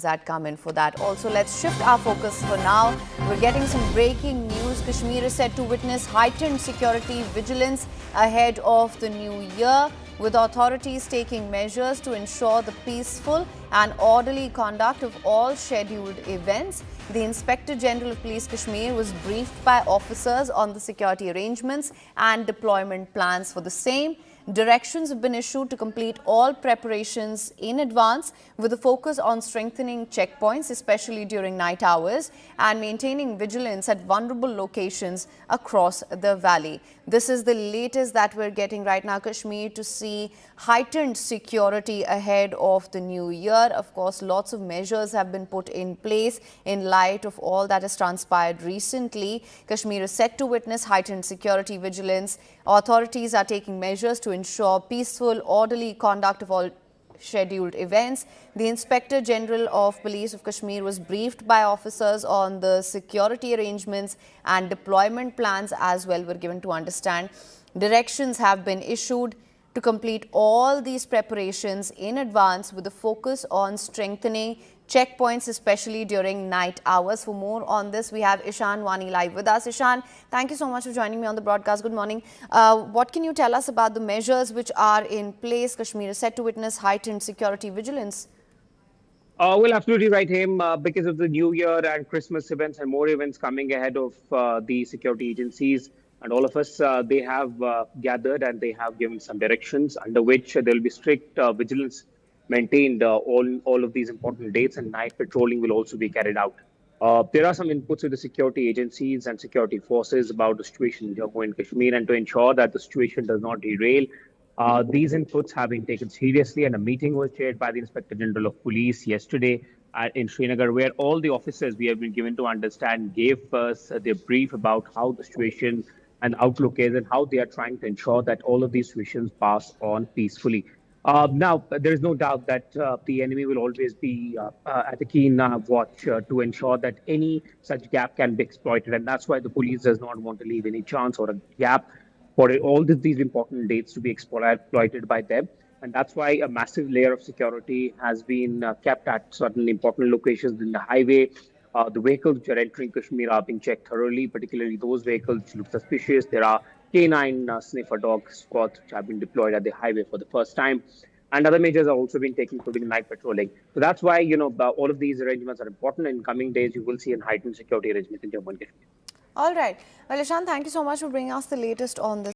that come in for that. Also, let's shift our focus for now. We're getting some breaking news. Kashmir is set to witness heightened security vigilance ahead of the new year, with authorities taking measures to ensure the peaceful and orderly conduct of all scheduled events. The Inspector General of Police Kashmir was briefed by officers on the security arrangements and deployment plans for the same. Directions have been issued to complete all preparations in advance, with a focus on strengthening checkpoints, especially during night hours, and maintaining vigilance at vulnerable locations across the valley. This is the latest that we're getting right now, Kashmir, to see heightened security ahead of the new year. Of course, lots of measures have been put in place in light of all that has transpired recently. Kashmir is set to witness heightened security vigilance. Authorities are taking measures to ensure peaceful, orderly conduct of all scheduled events. The Inspector General of Police of Kashmir was briefed by officers on the security arrangements and deployment plans as well, were given to understand. Directions have been issued to complete all these preparations in advance, with a focus on strengthening checkpoints, especially during night hours. For more on this, we have Ishan Wani live with us. Ishan, thank you so much for joining me on the broadcast. Good morning. What can you tell us about the measures which are in place? Kashmir is set to witness heightened security vigilance. Well, absolutely right, Haim. Because of the New Year and Christmas events and more events coming ahead of the security agencies and all of us, they have gathered and they have given some directions under which there will be strict vigilance maintained all of these important dates, and night patrolling will also be carried out. There are some inputs with the security agencies and security forces about the situation in Jammu and Kashmir, and to ensure that the situation does not derail. These inputs have been taken seriously, and a meeting was chaired by the Inspector General of Police yesterday in Srinagar, where all the officers we have been given to understand gave us their brief about how the situation and outlook is, and how they are trying to ensure that all of these situations pass on peacefully. Now, there is no doubt that the enemy will always be at a keen watch to ensure that any such gap can be exploited. And that's why the police does not want to leave any chance or a gap for all these important dates to be exploited by them. And that's why a massive layer of security has been kept at certain important locations in the highway. The vehicles which are entering Kashmir are being checked thoroughly, particularly those vehicles which look suspicious. There are canine sniffer dog squads which have been deployed at the highway for the first time. And other measures are also being taken, including night patrolling. So that's why, all of these arrangements are important. In coming days, you will see a heightened security arrangement in Jammu and Kashmir. All right. Well, Ishan, thank you so much for bringing us the latest on this.